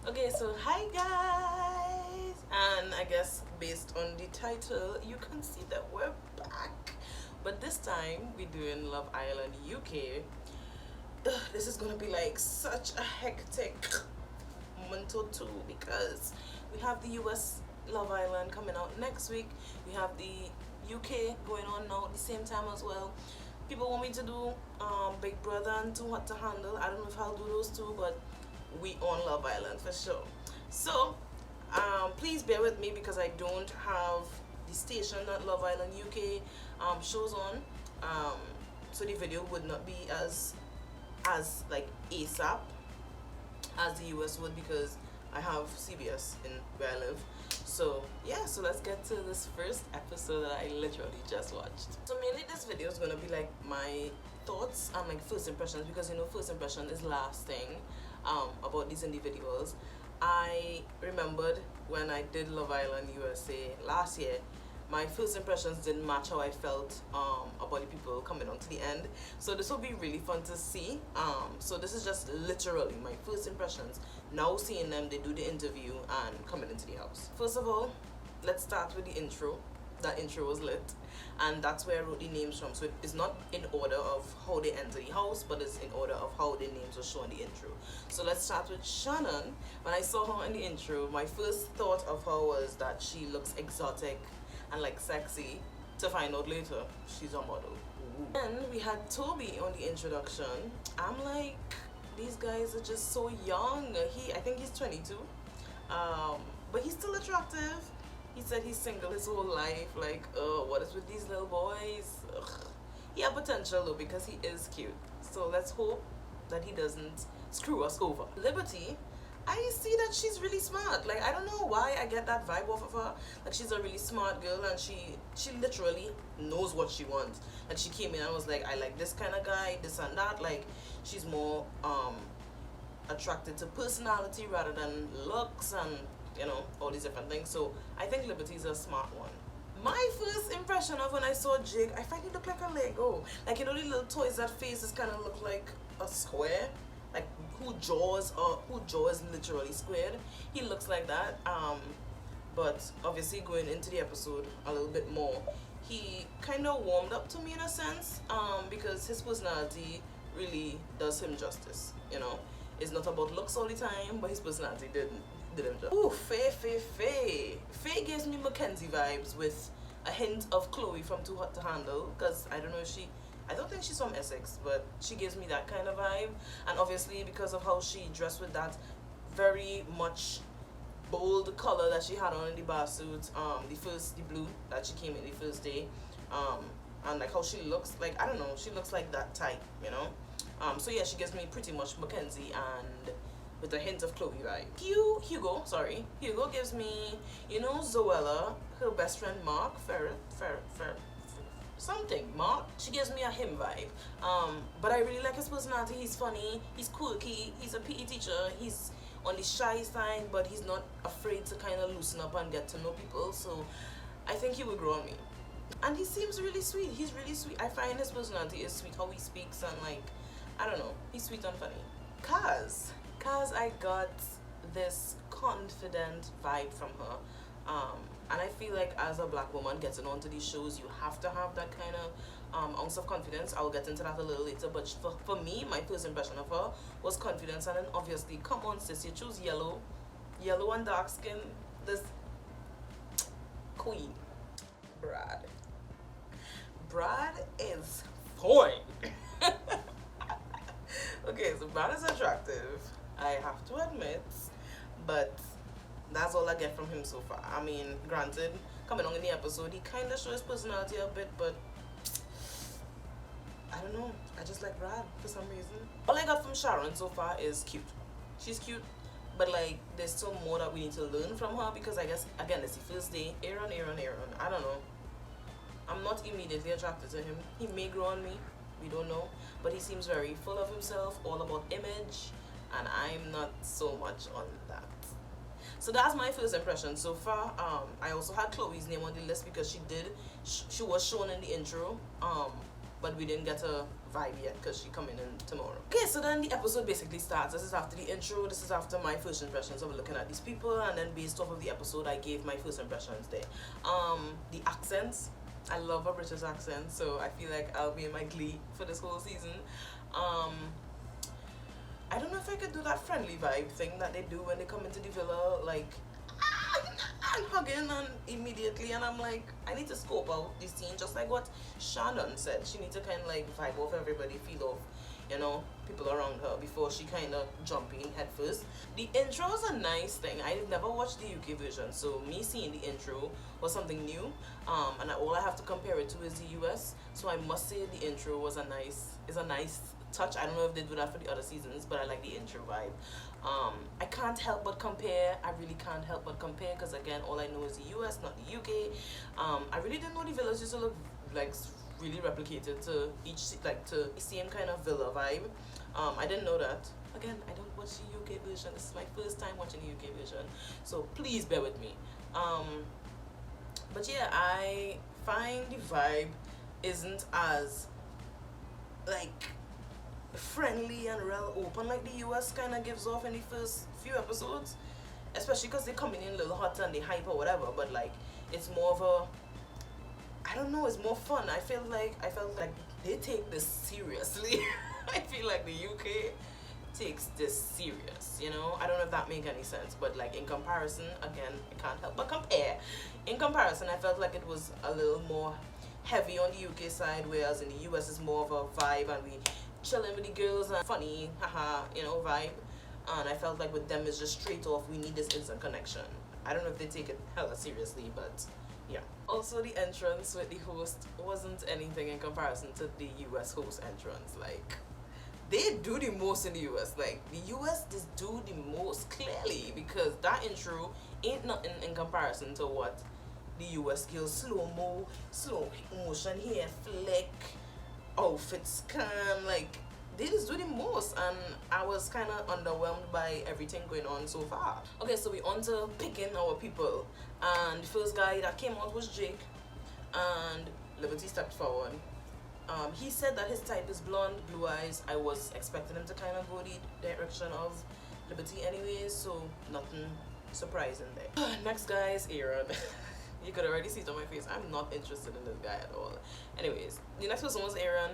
Okay, so hi guys, and I guess based on the title, you can see that we're back. But this time we're doing Love Island UK. This is gonna be like such a hectic month or two because we have the US Love Island coming out next week. We have the UK going on now at the same time as well. People want me to do Big Brother and Too Hot to Handle. I don't know if I'll do those two, but we on Love Island for sure. So please bear with me because I don't have the station that Love Island UK shows on. So the video would not be as like ASAP as the US would because I have CBS in where I live. So yeah, so let's get to this first episode that I literally just watched. So mainly this video is gonna be like my thoughts and like first impressions because you know first impression is lasting about these individuals. I remembered when I did Love Island USA last year, my first impressions didn't match how I felt about the people coming on to the end. So this will be really fun to see. So this is just literally my first impressions. Now seeing them, they do the interview and coming into the house. First of all, let's start with the intro. That intro was lit, and that's where I wrote the names from. So it's not in order of how they enter the house, but it's in order of how their names were shown in the intro. So let's start with Shannon. When I saw her in the intro, my first thought of her was that she looks exotic and like sexy, to find out later she's a model. Ooh. Then we had Toby on the introduction. I'm like, these guys are just so young. I think he's 22, but he's still attractive. He said he's single his whole life. Like, what is with these little boys? Ugh. He had potential though because he is cute. So let's hope that he doesn't screw us over. Liberty, I see that she's really smart. Like, I don't know why I get that vibe off of her. Like, she's a really smart girl and she literally knows what she wants. Like, she came in and was like, I like this kind of guy, this and that. Like, she's more attracted to personality rather than looks and you know all these different things. So I think Liberty's a smart one. My first impression of when I saw Jake, I find he looked like a Lego. Like, you know the little toys that faces kind of look like a square, like whose jaw is literally squared. He looks like that. But obviously going into the episode a little bit more, he kind of warmed up to me in a sense, because his personality really does him justice. You know, it's not about looks all the time, but his personality did him justice. Ooh, Faye gives me Mackenzie vibes with a hint of Chloe from Too Hot to Handle, because I don't think she's from Essex, but she gives me that kind of vibe. And obviously because of how she dressed with that very much bold color that she had on in the bar suit, the blue that she came in the first day, and like how she looks, like, I don't know, she looks like that type, you know. So yeah, she gives me pretty much Mackenzie and with a hint of Chloe vibe. Hugo gives me, you know, Zoella, her best friend Mark, Mark. She gives me a him vibe. But I really like his personality. He's funny, he's quirky, he's a PE teacher, he's on the shy side, but he's not afraid to kind of loosen up and get to know people. So I think he will grow on me. And he seems really sweet. He's really sweet. I find his personality is sweet, how he speaks, and like, I don't know, he's sweet and funny. Kaz, I got this confident vibe from her, and I feel like as a black woman getting onto these shows, you have to have that kind of ounce of confidence. I'll get into that a little later, but for me, my first impression of her was confidence. And then obviously, come on sis, you choose yellow and dark skin, this queen. Brad is fine. Okay, so Brad is attractive, I have to admit, but that's all I get from him so far. I mean, granted, coming on in the episode, he kind of shows his personality a bit, but I don't know, I just like Brad for some reason. All I got from Sharon so far is cute. She's cute, but like, there's still more that we need to learn from her because I guess, again, it's the first day. Aaron, I don't know. I'm not immediately attracted to him. He may grow on me, we don't know, but he seems very full of himself, all about image, and I'm not so much on that. So that's my first impression so far. I also had Chloe's name on the list because she was shown in the intro, but we didn't get a vibe yet because she coming in tomorrow. Okay, so then the episode basically starts. This is after the intro. This is after my first impressions of looking at these people, and then based off of the episode, I gave my first impressions there. The accents. I love a British accent, so I feel like I'll be in my glee for this whole season. I don't know if I could do that friendly vibe thing that they do when they come into the villa, like and hugging and immediately, and I'm like, I need to scope out this scene, just like what Shannon said. She needs to kind of like vibe off everybody, feel off, you know, people around her before she kind of jump in head first. The intro was a nice thing. I never watched the UK version, so me seeing the intro was something new, and all I have to compare it to is the US. So I must say the intro was a nice touch. I don't know if they do that for the other seasons, but I like the intro vibe. I can't help but compare. I really can't help but compare because again, all I know is the US, not the UK. I really didn't know the villas used to look like really replicated to to the same kind of villa vibe. I didn't know that. Again, I don't watch the UK version. This is my first time watching the UK version, so please bear with me. But yeah, I find the vibe isn't as like friendly and real open like the US kind of gives off in the first few episodes, especially because they're coming in a little hot and they hype or whatever, but like it's more of a, I don't know, it's more fun. I felt like they take this seriously. I feel like the UK takes this serious, you know. I don't know if that makes any sense, but like in comparison, again, I can't help but compare. In comparison, I felt like it was a little more heavy on the UK side, whereas in the US it's more of a vibe and we chilling with the girls and funny, haha, you know, vibe. And I felt like with them it's just straight off, we need this instant connection. I don't know if they take it hella seriously, but yeah. Also, the entrance with the host wasn't anything in comparison to the US host entrance. Like, they do the most in the US. Like, the US just do the most clearly, because that intro ain't nothing in comparison to what the US girls slow motion hair flick, outfits calm, like they just do the most, and I was kind of underwhelmed by everything going on so far. Okay, so we on to picking our people, and the first guy that came out was Jake, and Liberty stepped forward. He said that his type is blonde, blue eyes. I was expecting him to kind of go the direction of Liberty anyways, so nothing surprising there. Next guy is Aaron. You could already see it on my face. I'm not interested in this guy at all. Anyways, the next person was Aaron.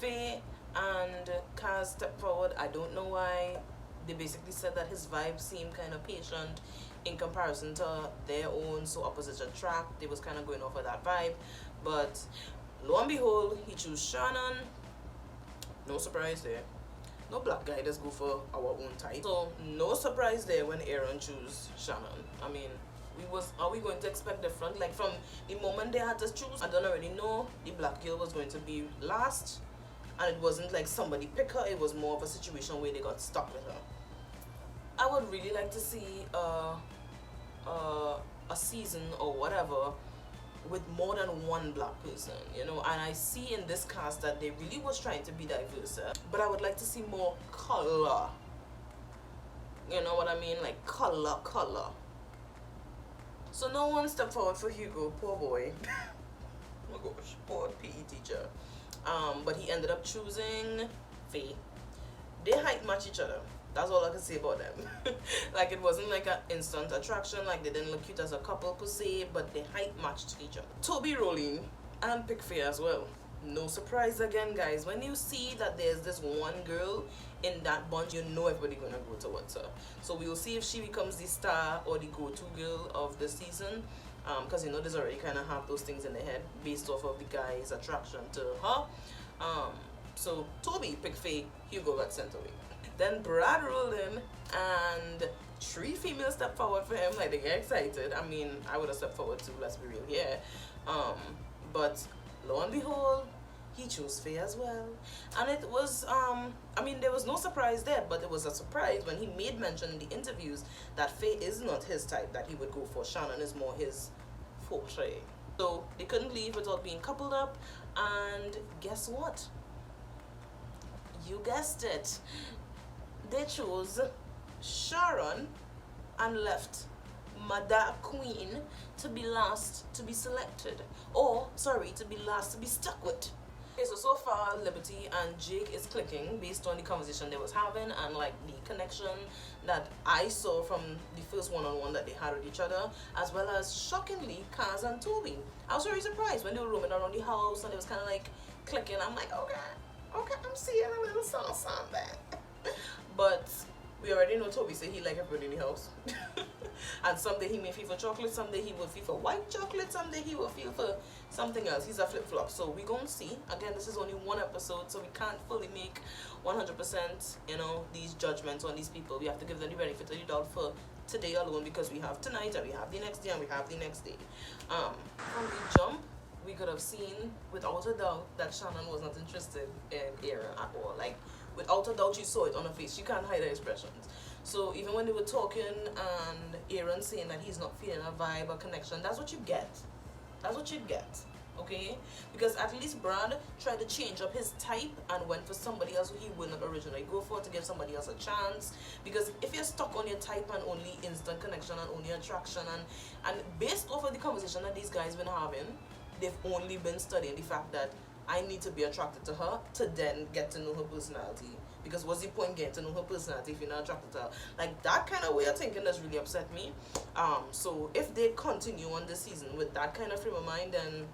Faye and Kaz stepped forward. I don't know why. They basically said that his vibe seemed kind of patient in comparison to their own, so opposites attract. They was kind of going off of that vibe. But lo and behold, he chose Shannon. No surprise there. No black guy does go for our own type. So no surprise there when Aaron chose Shannon. I mean, are we going to expect different? Like from the moment they had to choose, I don't already know the black girl was going to be last, and it wasn't like somebody pick her, it was more of a situation where they got stuck with her. I would really like to see a season or whatever with more than one black person, you know, and I see in this cast that they really was trying to be diverse, but I would like to see more color, you know what I mean, like color. So no one stepped forward for Hugo, poor boy. Oh my gosh, poor PE teacher. But he ended up choosing Faye. They height match each other. That's all I can say about them. Like, it wasn't like an instant attraction, like they didn't look cute as a couple per se, but they height matched each other. Toby rolling and pick Faye as well. No surprise again, guys. When you see that there's this one girl in that bunch, you know everybody gonna go towards her. So we will see if she becomes the star or the go-to girl of the season, because you know there's already kind of have those things in their head based off of the guy's attraction to her. So Toby picked Faye, Hugo got sent away. Then Brad rolled in and 3 females stepped forward for him, like they get excited. I mean, I would have stepped forward too, let's be real here. But lo and behold, he chose Faye as well. And it was, I mean, there was no surprise there, but it was a surprise when he made mention in the interviews that Faye is not his type that he would go for. Shannon is more his forte. So they couldn't leave without being coupled up, and guess what? You guessed it. They chose Sharon and left Mother Queen to be last to be selected. Or, sorry, to be last to be stuck with. Okay, so far Liberty and Jake is clicking based on the conversation they was having and like the connection that I saw from the first one-on-one that they had with each other, as well as shockingly Kaz and Toby. I was very surprised when they were roaming around the house and it was kind of like clicking. I'm like, okay, I'm seeing a little song there. But we already know Toby said he like everybody in the house. And someday he may feel for chocolate, someday he will feel for white chocolate, someday he will feel for something else. He's a flip-flop. So we gonna see. Again, this is only one episode, so we can't fully make 100%, you know, these judgments on these people. We have to give them the benefit of the doubt for today alone, because we have tonight and we have the next day and we have the next day. From the jump, we could have seen without a doubt that Shannon was not interested in Aaron at all. Like, without a doubt, you saw it on her face. She can't hide her expressions. So even when they were talking and Aaron saying that he's not feeling a vibe or connection, that's what you get. That's what you get. Okay? Because at least Brad tried to change up his type and went for somebody else who he wouldn't originally go for, to give somebody else a chance. Because if you're stuck on your type and only instant connection and only attraction, and based off of the conversation that these guys been having, they've only been studying the fact that I need to be attracted to her to then get to know her personality. Because what's the point getting to know her personality if you're not attracted to her? Like, that kind of way of thinking does really upset me. So if they continue on this season with that kind of frame of mind, then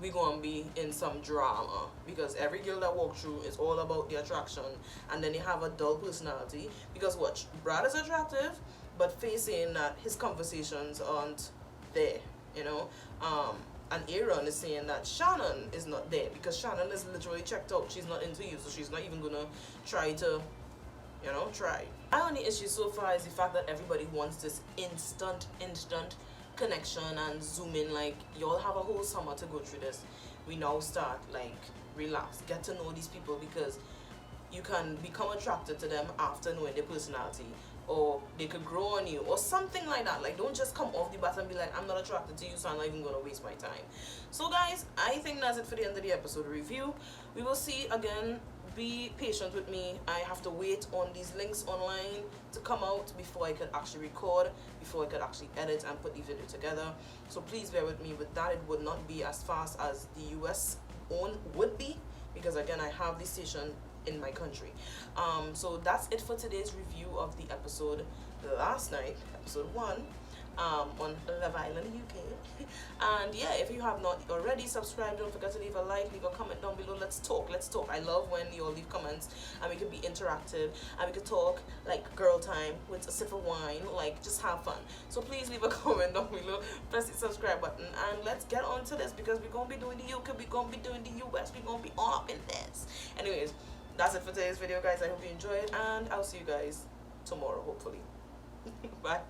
we're going to be in some drama. Because every girl that walks through is all about the attraction, and then they have a dull personality. Because what? Brad is attractive, but facing that his conversations aren't there, you know? And Aaron is saying that Shannon is not there because Shannon is literally checked out. She's not into you, so she's not even gonna try to, you know, try. My only issue so far is the fact that everybody wants this instant connection and zoom in. Like, y'all have a whole summer to go through this. We now start, like, relax, get to know these people, because you can become attracted to them after knowing their personality, or they could grow on you, or something like that. Like, don't just come off the bat and be like, I'm not attracted to you, so I'm not even gonna waste my time. So guys, I think that's it for the end of the episode review. We will see again. Be patient with me. I have to wait on these links online to come out before I could actually record, before I could actually edit and put the video together. So please bear with me with that. It would not be as fast as the US own would be, because again, I have this station in my country. So that's it for today's review of the episode last night, episode 1, on Love Island UK. And yeah, if you have not already subscribed, don't forget to leave a like, leave a comment down below. Let's talk. I love when you all leave comments and we can be interactive and we can talk like girl time with a sip of wine, like just have fun. So please leave a comment down below, press the subscribe button, and let's get on to this, because we're gonna be doing the UK, we're gonna be doing the US, we're gonna be all up in this. Anyways, that's it for today's video, guys. I hope you enjoyed, and I'll see you guys tomorrow, hopefully. Bye.